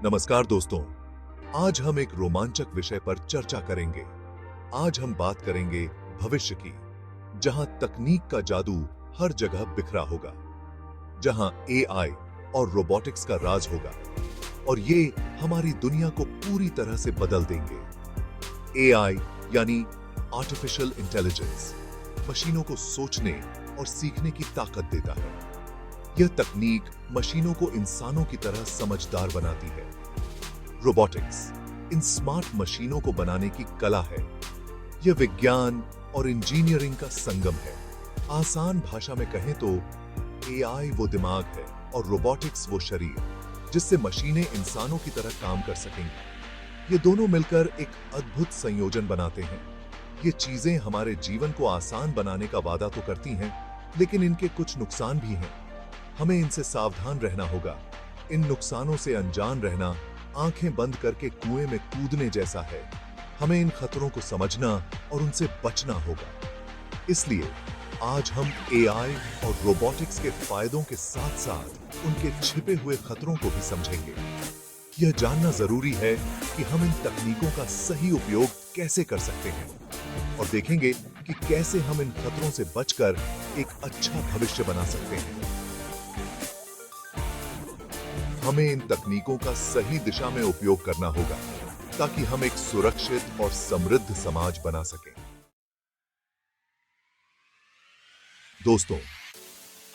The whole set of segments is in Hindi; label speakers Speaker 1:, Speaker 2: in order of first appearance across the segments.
Speaker 1: नमस्कार दोस्तों, आज हम एक रोमांचक विषय पर चर्चा करेंगे। आज हम बात करेंगे भविष्य की, जहां तकनीक का जादू हर जगह बिखरा होगा, जहां एआई और रोबोटिक्स का राज होगा और ये हमारी दुनिया को पूरी तरह से बदल देंगे। एआई यानी आर्टिफिशियल इंटेलिजेंस मशीनों को सोचने और सीखने की ताकत देता है। यह तकनीक मशीनों को इंसानों की तरह समझदार बनाती है। रोबोटिक्स इन स्मार्ट मशीनों को बनाने की कला है। यह विज्ञान और इंजीनियरिंग का संगम है। आसान भाषा में कहें तो एआई वो दिमाग है और रोबोटिक्स वो शरीर, जिससे मशीनें इंसानों की तरह काम कर सकेंगी। ये दोनों मिलकर एक अद्भुत संयोजन बनाते हैं। ये चीजें हमारे जीवन को आसान बनाने का वादा तो करती हैं, लेकिन इनके कुछ नुकसान भी हैं। हमें इनसे सावधान रहना होगा। इन नुकसानों से अनजान रहना आंखें बंद करके कुएं में कूदने जैसा है। हमें इन खतरों को समझना और उनसे बचना होगा। इसलिए आज हम एआई और रोबोटिक्स के फायदों के साथ साथ उनके छिपे हुए खतरों को भी समझेंगे। यह जानना जरूरी है कि हम इन तकनीकों का सही उपयोग कैसे कर सकते हैं और देखेंगे कि कैसे हम इन खतरों से बचकर एक अच्छा भविष्य बना सकते हैं। हमें इन तकनीकों का सही दिशा में उपयोग करना होगा ताकि हम एक सुरक्षित और समृद्ध समाज बना सकें। दोस्तों,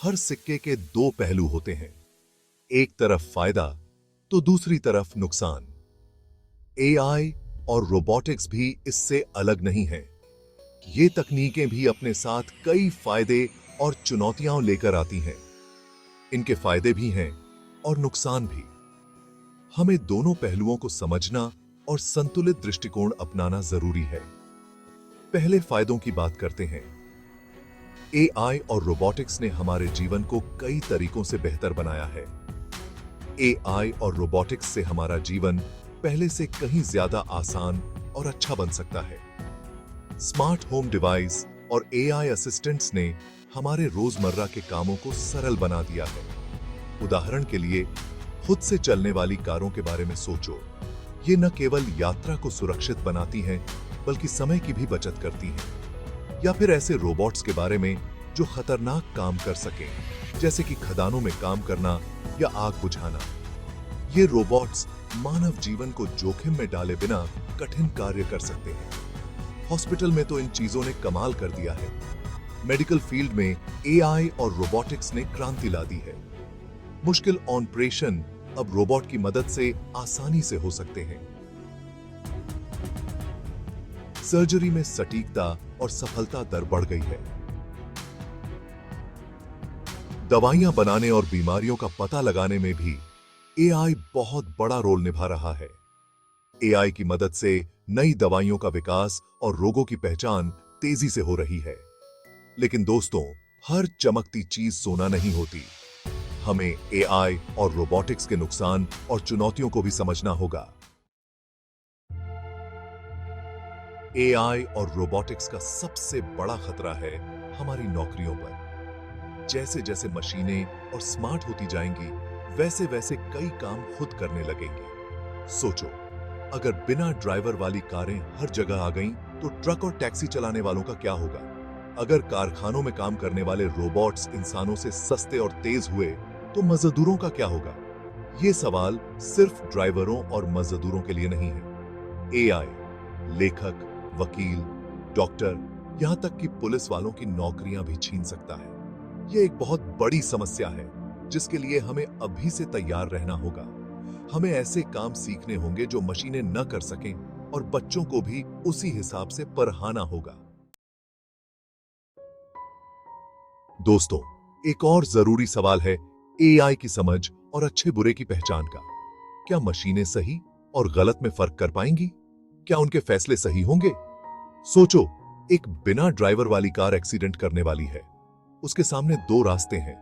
Speaker 1: हर सिक्के के दो पहलू होते हैं। एक तरफ फायदा तो दूसरी तरफ नुकसान। एआई और रोबोटिक्स भी इससे अलग नहीं है। ये तकनीकें भी अपने साथ कई फायदे और चुनौतियां लेकर आती हैं। इनके फायदे भी हैं और नुकसान भी। हमें दोनों पहलुओं को समझना और संतुलित दृष्टिकोण अपनाना जरूरी है। पहले फायदों की बात करते हैं। एआई और रोबोटिक्स ने हमारे जीवन को कई तरीकों से बेहतर बनाया है। एआई और रोबोटिक्स से हमारा जीवन पहले से कहीं ज्यादा आसान और अच्छा बन सकता है। स्मार्ट होम डिवाइस और एआई असिस्टेंट्स ने हमारे रोजमर्रा के कामों को सरल बना दिया है। उदाहरण के लिए, खुद से चलने वाली कारों के बारे में सोचो। ये न केवल यात्रा को सुरक्षित बनाती हैं, बल्कि समय की भी बचत करती हैं। या फिर ऐसे रोबोट्स के बारे में जो खतरनाक काम कर सकें, जैसे कि खदानों में काम करना या आग बुझाना। ये रोबोट्स मानव जीवन को जोखिम में डाले बिना कठिन कार्य कर सकते हैं। हॉस्पिटल में तो इन चीजों ने कमाल कर दिया है। मेडिकल फील्ड में एआई और रोबोटिक्स ने क्रांति ला दी है। मुश्किल ऑपरेशन अब रोबोट की मदद से आसानी से हो सकते हैं। सर्जरी में सटीकता और सफलता दर बढ़ गई है। दवाइयां बनाने और बीमारियों का पता लगाने में भी एआई बहुत बड़ा रोल निभा रहा है। एआई की मदद से नई दवाइयों का विकास और रोगों की पहचान तेजी से हो रही है। लेकिन दोस्तों, हर चमकती चीज सोना नहीं होती। हमें एआई और रोबोटिक्स के नुकसान और चुनौतियों को भी समझना होगा। एआई और रोबोटिक्स का सबसे बड़ा खतरा है हमारी नौकरियों पर। जैसे जैसे मशीनें और स्मार्ट होती जाएंगी, वैसे वैसे कई काम खुद करने लगेंगे। सोचो, अगर बिना ड्राइवर वाली कारें हर जगह आ गईं, तो ट्रक और टैक्सी चलाने वालों का क्या होगा? अगर कारखानों में काम करने वाले रोबोट्स इंसानों से सस्ते और तेज हुए, तो मजदूरों का क्या होगा? ये सवाल सिर्फ ड्राइवरों और मजदूरों के लिए नहीं है। एआई लेखक, वकील, डॉक्टर, यहां तक कि पुलिस वालों की नौकरियां भी छीन सकता है। यह एक बहुत बड़ी समस्या है, जिसके लिए हमें अभी से तैयार रहना होगा। हमें ऐसे काम सीखने होंगे जो मशीनें न कर सकें और बच्चों को भी उसी हिसाब से पढ़ाना होगा। दोस्तों, एक और जरूरी सवाल है एआई की समझ और अच्छे बुरे की पहचान का। क्या मशीनें सही और गलत में फर्क कर पाएंगी? क्या उनके फैसले सही होंगे? सोचो, एक बिना ड्राइवर वाली कार एक्सीडेंट करने वाली है। उसके सामने दो रास्ते हैं।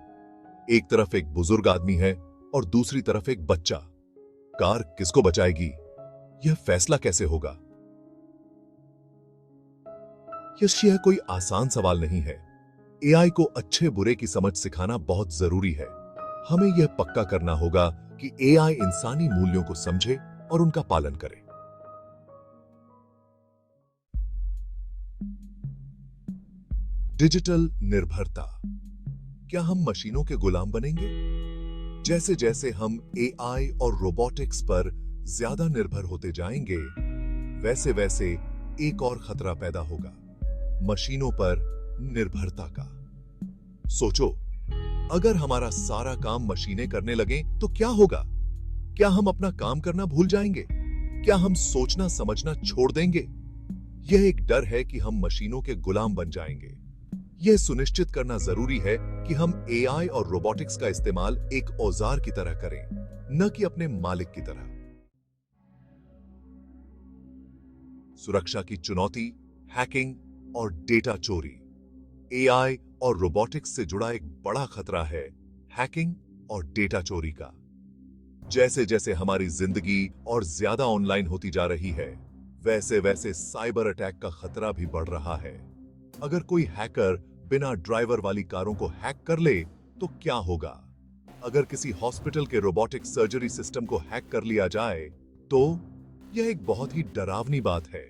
Speaker 1: एक तरफ एक बुजुर्ग आदमी है और दूसरी तरफ एक बच्चा। कार किसको बचाएगी? यह फैसला कैसे होगा? यह कोई आसान सवाल नहीं है। एआई को अच्छे बुरे की समझ सिखाना बहुत जरूरी है। हमें यह पक्का करना होगा कि एआई इंसानी मूल्यों को समझे और उनका पालन करे। डिजिटल निर्भरता। क्या हम मशीनों के गुलाम बनेंगे? जैसे जैसे हम एआई और रोबोटिक्स पर ज्यादा निर्भर होते जाएंगे, वैसे वैसे एक और खतरा पैदा होगा, मशीनों पर निर्भरता का। सोचो, अगर हमारा सारा काम मशीनें करने लगें तो क्या होगा? क्या हम अपना काम करना भूल जाएंगे? क्या हम सोचना समझना छोड़ देंगे? यह एक डर है कि हम मशीनों के गुलाम बन जाएंगे। यह सुनिश्चित करना जरूरी है कि हम एआई और रोबोटिक्स का इस्तेमाल एक औजार की तरह करें, न कि अपने मालिक की तरह। सुरक्षा की चुनौती, हैकिंग और डेटा चोरी। एआई और रोबोटिक्स से जुड़ा एक बड़ा खतरा है हैकिंग और डेटा चोरी का। जैसे जैसे हमारी जिंदगी और ज्यादा ऑनलाइन होती जा रही है, वैसे वैसे साइबर अटैक का खतरा भी बढ़ रहा है। अगर कोई हैकर बिना ड्राइवर वाली कारों को हैक कर ले तो क्या होगा? अगर किसी हॉस्पिटल के रोबोटिक सर्जरी सिस्टम को हैक कर लिया जाए तो यह एक बहुत ही डरावनी बात है।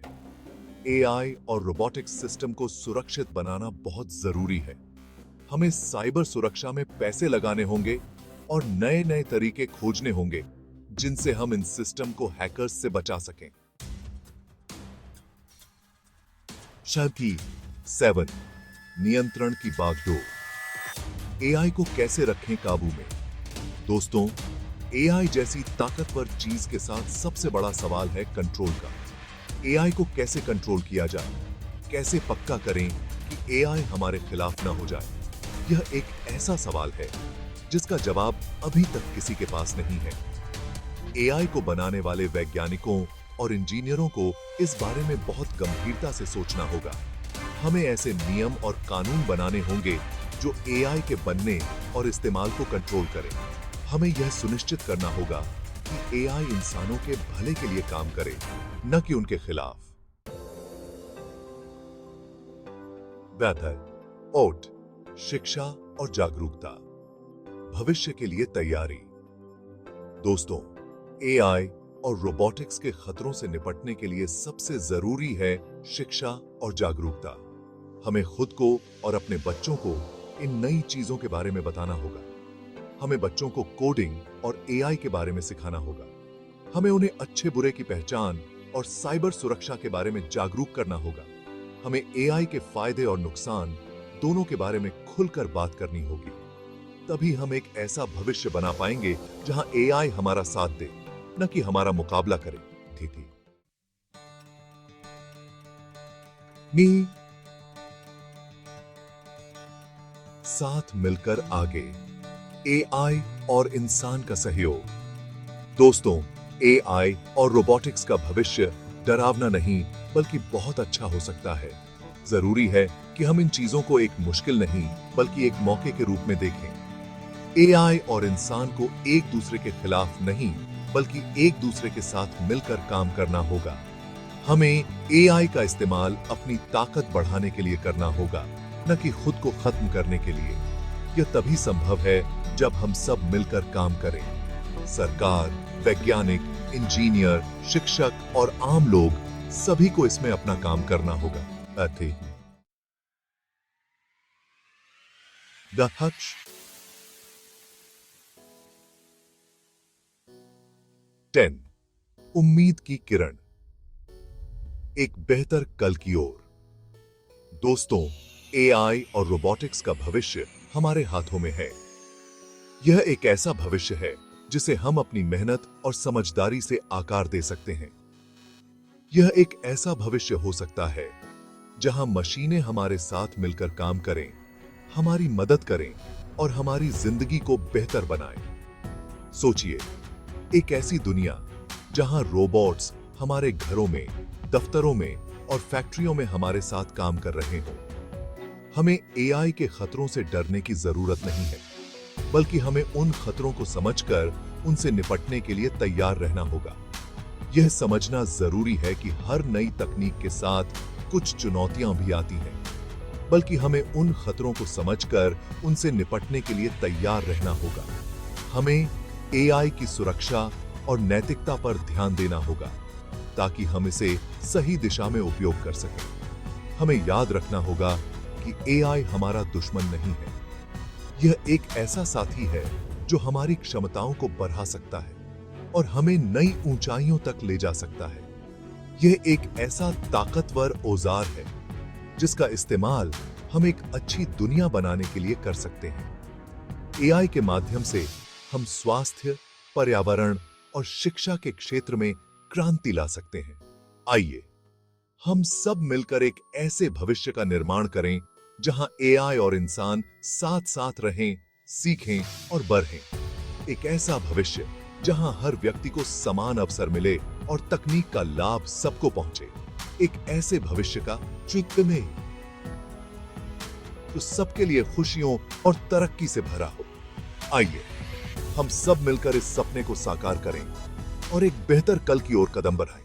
Speaker 1: एआई और रोबोटिक सिस्टम को सुरक्षित बनाना बहुत जरूरी है। हमें साइबर सुरक्षा में पैसे लगाने होंगे और नए नए तरीके खोजने होंगे जिनसे हम इन सिस्टम को हैकर्स से बचा सकें। शर्की 7, नियंत्रण की बागडोर। एआई को कैसे रखें काबू में? दोस्तों, एआई जैसी ताकतवर चीज के साथ सबसे बड़ा सवाल है कंट्रोल का। एआई को कैसे कंट्रोल किया जाए? कैसे पक्का करें कि एआई हमारे खिलाफ ना हो जाए? यह एक ऐसा सवाल है जिसका जवाब अभी तक किसी के पास नहीं है। एआई को बनाने वाले वैज्ञानिकों और इंजीनियरों को इस बारे में बहुत गंभीरता से सोचना होगा। हमें ऐसे नियम और कानून बनाने होंगे जो एआई के बनने और इस्तेमाल को कंट्रोल करें। हमें यह सुनिश्चित करना होगा कि एआई इंसानों के भले के लिए काम करे, न कि उनके खिलाफ। बेहतर ओट, शिक्षा और जागरूकता। भविष्य के लिए तैयारी। दोस्तों, एआई और रोबोटिक्स के खतरों से निपटने के लिए सबसे जरूरी है शिक्षा और जागरूकता। हमें खुद को और अपने बच्चों को इन नई चीजों के बारे में बताना होगा। हमें बच्चों को कोडिंग और एआई के बारे में सिखाना होगा। हमें उन्हें अच्छे बुरे की पहचान और साइबर सुरक्षा के बारे में जागरूक करना होगा। हमें एआई के फायदे और नुकसान दोनों के बारे में खुलकर बात करनी होगी। तभी हम एक ऐसा भविष्य बना पाएंगे जहां एआई हमारा साथ दे, न कि हमारा मुकाबला करे। थी नी साथ मिलकर आगे, एआई और इंसान का सहयोग। दोस्तों, एआई और रोबोटिक्स का भविष्य डरावना नहीं बल्कि बहुत अच्छा हो सकता है। जरूरी है कि हम इन चीजों को एक मुश्किल नहीं बल्कि एक मौके के रूप में देखें। एआई और इंसान को एक दूसरे के खिलाफ नहीं बल्कि एक दूसरे के साथ मिलकर काम करना होगा। हमें एआई का इस्तेमाल अपनी ताकत बढ़ाने के लिए करना होगा, न कि खुद को खत्म करने के लिए। यह तभी संभव है जब हम सब मिलकर काम करें। सरकार, वैज्ञानिक, इंजीनियर, शिक्षक और आम लोग सभी को इसमें अपना काम करना होगा। द हक्ष 10, उम्मीद की किरण, एक बेहतर कल की ओर। दोस्तों, एआई और रोबोटिक्स का भविष्य हमारे हाथों में है। यह एक ऐसा भविष्य है जिसे हम अपनी मेहनत और समझदारी से आकार दे सकते हैं। यह एक ऐसा भविष्य हो सकता है जहां मशीनें हमारे साथ मिलकर काम करें, हमारी मदद करें और हमारी जिंदगी को बेहतर बनाएं। सोचिए, एक ऐसी दुनिया जहां रोबोट्स हमारे घरों में, दफ्तरों में और फैक्ट्रियों में हमारे साथ काम कर रहे हों। हमें एआई के खतरों से डरने की जरूरत नहीं है, बल्कि हमें उन खतरों को समझकर उनसे निपटने के लिए तैयार रहना होगा। यह समझना जरूरी है कि हर नई तकनीक के साथ कुछ चुनौतियां भी आती हैं, बल्कि हमें उन खतरों को समझकर उनसे निपटने के लिए तैयार रहना होगा। हमें एआई की सुरक्षा और नैतिकता पर ध्यान देना होगा ताकि हम इसे सही दिशा में उपयोग कर सकें। हमें याद रखना होगा कि एआई हमारा दुश्मन नहीं है। यह एक ऐसा साथी है जो हमारी क्षमताओं को बढ़ा सकता है और हमें नई ऊंचाइयों तक ले जा सकता है। यह एक ऐसा ताकतवर औजार है जिसका इस्तेमाल हम एक अच्छी दुनिया बनाने के लिए कर सकते हैं। एआई के माध्यम से हम स्वास्थ्य, पर्यावरण और शिक्षा के क्षेत्र में क्रांति ला सकते हैं। आइए हम सब मिलकर एक ऐसे भविष्य का निर्माण करें जहां एआई और इंसान साथ साथ रहें, सीखें और बढ़ें। एक ऐसा भविष्य जहां हर व्यक्ति को समान अवसर मिले और तकनीक का लाभ सबको पहुंचे। एक ऐसे भविष्य का जो सबके लिए खुशियों और तरक्की से भरा हो। आइए हम सब मिलकर इस सपने को साकार करें और एक बेहतर कल की ओर कदम बढ़ाएं।